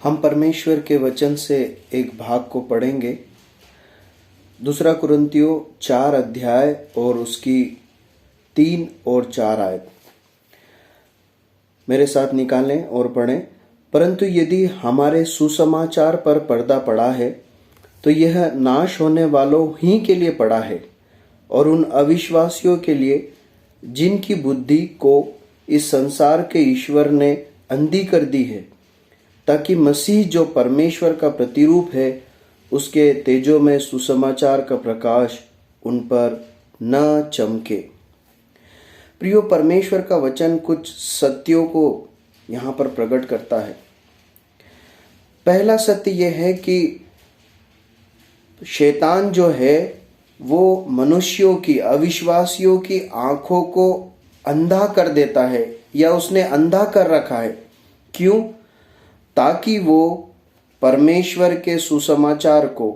हम परमेश्वर के वचन से एक भाग को पढ़ेंगे। दूसरा कुरिन्थियों 4 अध्याय और उसकी 3 और 4 आयत मेरे साथ निकालें और पढ़ें। परंतु यदि हमारे सुसमाचार पर पर्दा पड़ा है तो यह नाश होने वालों ही के लिए पड़ा है और उन अविश्वासियों के लिए जिनकी बुद्धि को इस संसार के ईश्वर ने अंधी कर दी है, ताकि मसीह जो परमेश्वर का प्रतिरूप है उसके तेजो में सुसमाचार का प्रकाश उन पर न चमके। प्रियो, परमेश्वर का वचन कुछ सत्यों को यहाँ पर प्रकट करता है। पहला सत्य यह है कि शैतान जो है वो मनुष्यों की, अविश्वासियों की आंखों को अंधा कर देता है या उसने अंधा कर रखा है। क्यों? ताकि वो परमेश्वर के सुसमाचार को,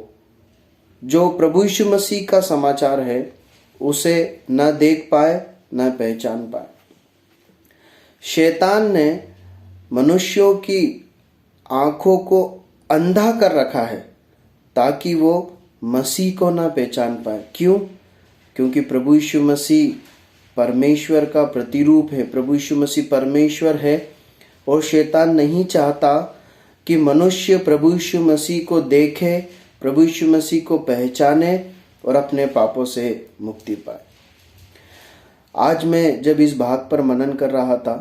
जो प्रभु यीशु मसीह का समाचार है, उसे न देख पाए न पहचान पाए। शैतान ने मनुष्यों की आंखों को अंधा कर रखा है ताकि वो मसीह को ना पहचान पाए। क्यों? क्योंकि प्रभु यीशु मसीह परमेश्वर का प्रतिरूप है। प्रभु यीशु मसीह परमेश्वर है और शैतान नहीं चाहता कि मनुष्य प्रभु यीशु मसीह को देखे, प्रभु यीशु मसीह को पहचाने और अपने पापों से मुक्ति पाए। आज मैं जब इस भाग पर मनन कर रहा था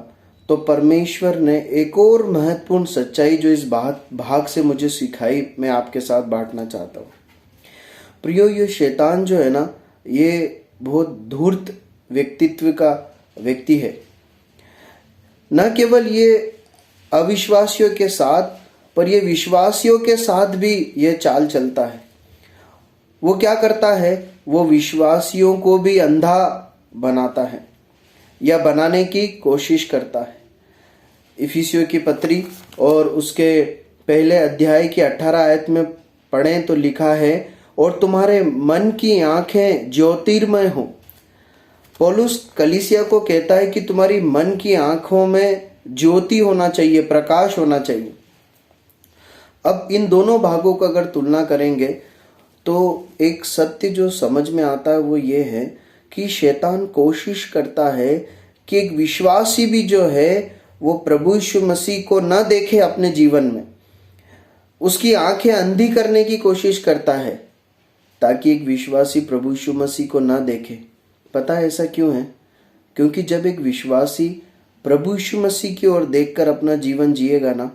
तो परमेश्वर ने एक और महत्वपूर्ण सच्चाई जो इस भाग से मुझे सिखाई, मैं आपके साथ बांटना चाहता हूँ। प्रियो, ये शैतान जो है ना, ये बहुत धूर्त व्यक्तित्व का व्यक्ति है। न केवल ये अविश्वासियों के साथ, पर ये विश्वासियों के साथ भी ये चाल चलता है। वो क्या करता है? वो विश्वासियों को भी अंधा बनाता है या बनाने की कोशिश करता है। इफिसियों की पत्री और उसके पहले अध्याय की 18 आयत में पढ़ें तो लिखा है, और तुम्हारे मन की आंखें ज्योतिर्मय हो। पौलुस कलीसिया को कहता है कि तुम्हारी मन की आंखों में ज्योति होना चाहिए, प्रकाश होना चाहिए। अब इन दोनों भागों का अगर तुलना करेंगे तो एक सत्य जो समझ में आता है वो ये है कि शैतान कोशिश करता है कि एक विश्वासी भी जो है वो प्रभु यीशु मसीह को न देखे अपने जीवन में, उसकी आंखें अंधी करने की कोशिश करता है ताकि एक विश्वासी प्रभु यीशु मसीह को न देखे। पता है ऐसा क्यों है? क्योंकि जब एक विश्वासी प्रभु यीशु मसीह की ओर देखकर अपना जीवन जिएगा ना,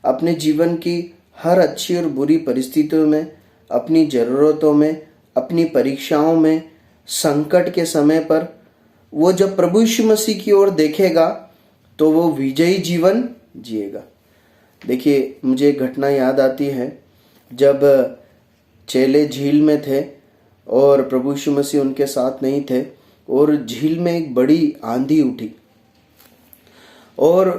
अपने जीवन की हर अच्छी और बुरी परिस्थितियों में, अपनी ज़रूरतों में, अपनी परीक्षाओं में, संकट के समय पर वो जब प्रभु यीशु मसीह की ओर देखेगा तो वो विजयी जीवन जिएगा। देखिए, मुझे एक घटना याद आती है। जब चेले झील में थे और प्रभु यीशु मसीह उनके साथ नहीं थे और झील में एक बड़ी आंधी उठी और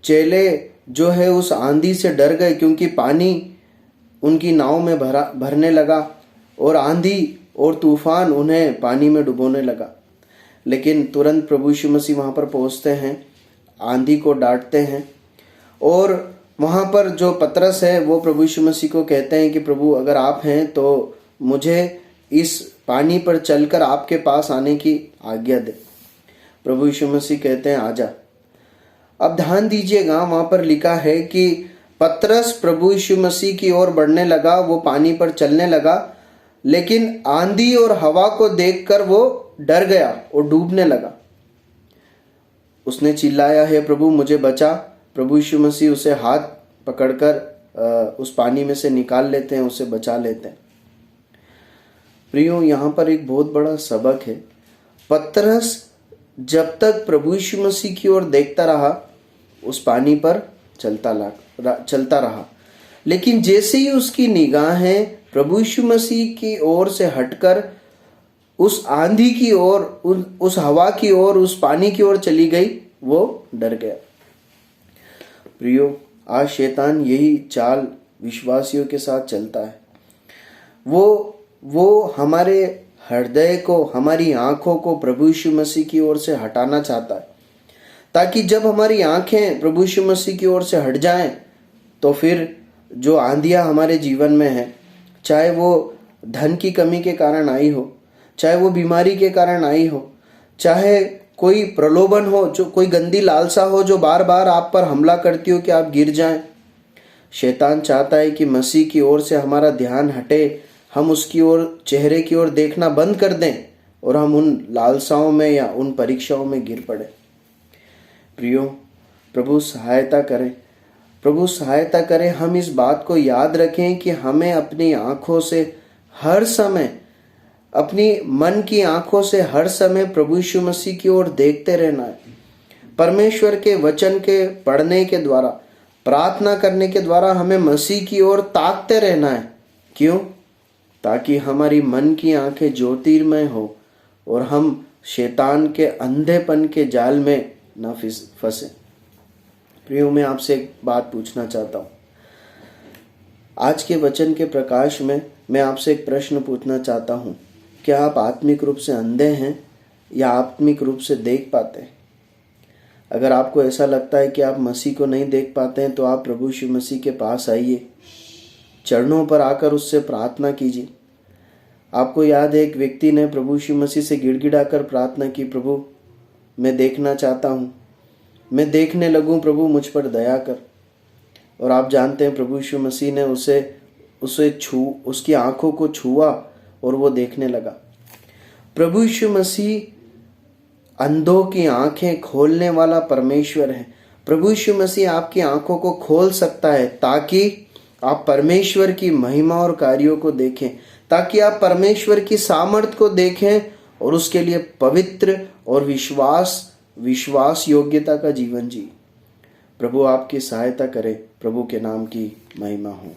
चेले जो है उस आंधी से डर गए, क्योंकि पानी उनकी नाव में भरने लगा और आंधी और तूफान उन्हें पानी में डुबोने लगा। लेकिन तुरंत प्रभु यीशु मसीह वहाँ पर पहुँचते हैं, आंधी को डांटते हैं और वहाँ पर जो पतरस है वो प्रभु यीशु मसीह को कहते हैं कि प्रभु, अगर आप हैं तो मुझे इस पानी पर चलकर आपके पास आने की आज्ञा दे। प्रभु यीशु मसीह कहते हैं आजा। अब ध्यान दीजिएगा, वहाँ पर लिखा है कि पतरस प्रभु यीशु मसीह की ओर बढ़ने लगा, वो पानी पर चलने लगा, लेकिन आंधी और हवा को देखकर वो डर गया और डूबने लगा। उसने चिल्लाया, है प्रभु मुझे बचा। प्रभु यीशु मसीह उसे हाथ पकड़कर उस पानी में से निकाल लेते हैं, उसे बचा लेते हैं। प्रियो, यहाँ पर एक बहुत बड़ा सबक है। पतरस जब तक प्रभु यीशु मसीह की ओर देखता रहा, उस पानी पर चलता रहा, लेकिन जैसे ही उसकी निगाहें प्रभु यीशु मसीह की ओर से हटकर उस आंधी की ओर, उस हवा की ओर, उस पानी की ओर चली गई, वो डर गया। प्रियो, आज शैतान यही चाल विश्वासियों के साथ चलता है। वो हमारे हृदय को, हमारी आंखों को प्रभु यीशु मसीह की ओर से हटाना चाहता है, ताकि जब हमारी आंखें प्रभु यीशु मसीह की ओर से हट जाएं तो फिर जो आंधियां हमारे जीवन में है, चाहे वो धन की कमी के कारण आई हो, चाहे वो बीमारी के कारण आई हो, चाहे कोई प्रलोभन हो, जो कोई गंदी लालसा हो जो बार बार आप पर हमला करती हो कि आप गिर जाएं, शैतान चाहता है कि मसीह की ओर से हमारा ध्यान हटे, हम उसकी ओर, चेहरे की ओर देखना बंद कर दें और हम उन लालसाओं में या उन परीक्षाओं में गिर पड़े। प्रियो, प्रभु सहायता करे, प्रभु सहायता करे। हम इस बात को याद रखें कि हमें अपनी आंखों से हर समय, अपनी मन की आंखों से हर समय प्रभु यीशु मसीह की ओर देखते रहना है। परमेश्वर के वचन के पढ़ने के द्वारा, प्रार्थना करने के द्वारा हमें मसीह की ओर ताकते रहना है। क्यों? ताकि हमारी मन की आंखें ज्योतिर्मय हो और हम शैतान के अंधेपन के जाल में न फंसे। प्रियो, मैं आपसे एक बात पूछना चाहता हूँ। आज के वचन के प्रकाश में मैं आपसे एक प्रश्न पूछना चाहता हूँ। क्या आप आत्मिक रूप से अंधे हैं या आत्मिक रूप से देख पाते हैं? अगर आपको ऐसा लगता है कि आप मसीह को नहीं देख पाते हैं तो आप प्रभु यीशु मसीह के पास आइए, चरणों पर आकर उससे प्रार्थना कीजिए। आपको याद है, एक व्यक्ति ने प्रभु यीशु मसीह से गिड़गिड़ाकर प्रार्थना की, प्रभु मैं देखना चाहता हूँ, मैं देखने लगूं, प्रभु मुझ पर दया कर। और आप जानते हैं प्रभु यीशु मसीह ने उसकी आंखों को छुआ और वो देखने लगा। प्रभु यीशु मसीह अंधों की आंखें खोलने वाला परमेश्वर है। प्रभु यीशु मसीह आपकी आंखों को खोल सकता है ताकि आप परमेश्वर की महिमा और कार्यों को देखें, ताकि आप परमेश्वर की सामर्थ को देखें और उसके लिए पवित्र और विश्वास योग्यता का जीवन जी। प्रभु आपकी सहायता करे। प्रभु के नाम की महिमा हो।